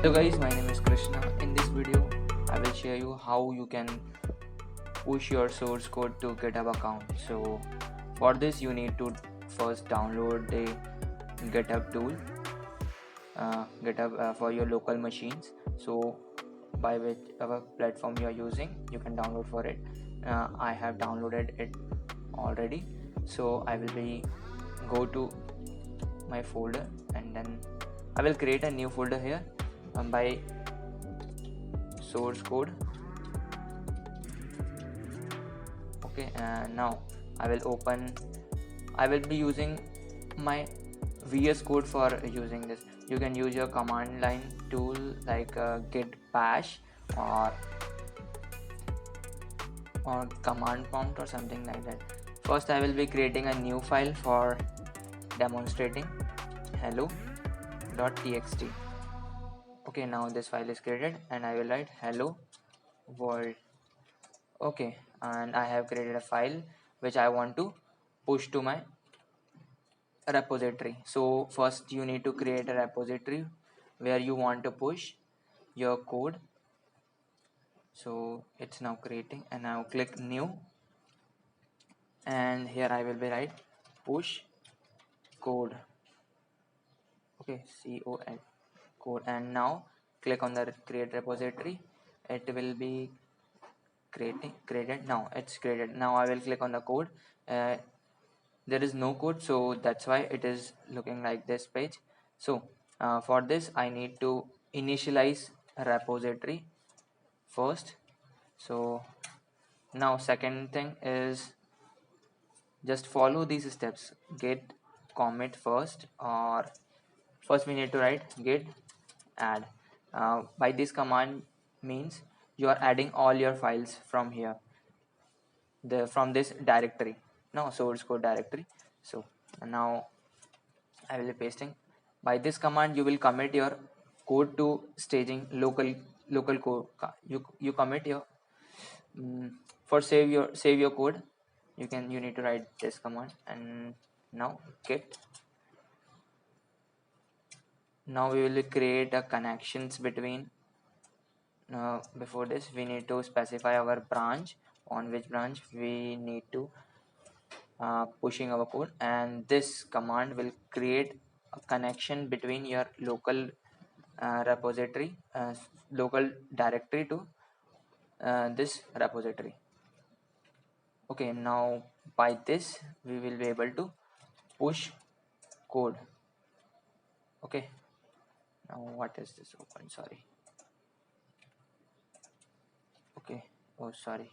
Hello guys, my name is Krishna. In this video, I will share you how you can push your source code to GitHub account. So for this you need to first download the GitHub tool, GitHub for your local machines. So by whichever platform you are using, you can download for it. I have downloaded it already. So I will be go to my folder and then I will create a new folder here by source code. Okay, and now I will be using my VS Code for using this. You can use your command line tool like git bash or command prompt or something like that. First I will be creating a new file for demonstrating hello.txt. Okay, now this file is created and I will write hello world. Okay, and I have created a file which I want to push to my repository. So first you need to create a repository where you want to push your code. So it's now creating and now click new and here I will be write push code. Okay, code code, and now click on the create repository. It will be created. Now it's created. Now I will click on the code. There is no code, so that's why it is looking like this page. So for this I need to initialize a repository first. So now second thing is just follow these steps. Git commit first, or first we need to write git add. By this command means you are adding all your files from here, from this directory, no source code directory. So now I will be pasting. By this command you will commit your code to staging local code. You commit your for save your code. You need to write this command. And now git. Now we will create a connections between. Before this we need to specify our branch, on which branch we need to pushing our code, and this command will create a connection between your local repository, local directory to this repository. Okay, now by this we will be able to push code. Okay, now what is this open? Sorry. Okay, oh sorry.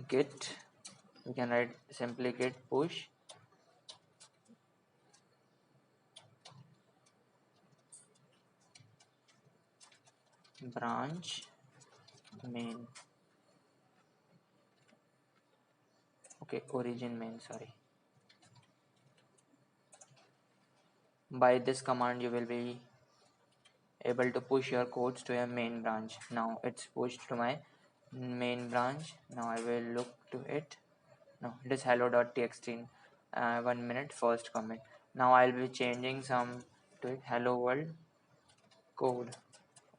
Git, we can write simply git push branch main. Okay, origin main, sorry. By this command you will be able to push your codes to your main branch. Now it's pushed to my main branch. Now I will look to it. No, it is hello.txt. 1 minute, first comment. Now I'll be changing some to it, hello world code.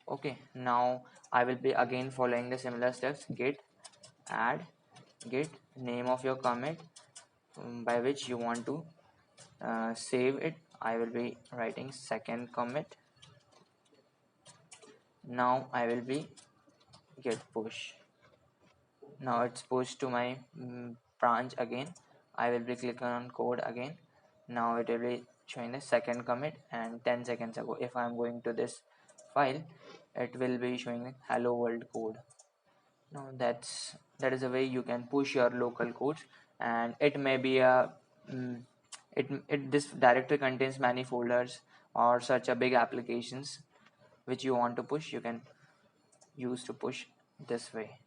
Okay, now I will be again following the similar steps. Git add, git name of your commit, by which you want to save it. I will be writing second commit. Now I will be git push. Now it's pushed to my branch again. I will be clicking on code again. Now it will be showing the second commit, and 10 seconds ago if I'm going to this file, it will be showing hello world code. Now that is a way you can push your local codes, and it may be a this directory contains many folders or such a big applications which you want to push. You can use to push this way.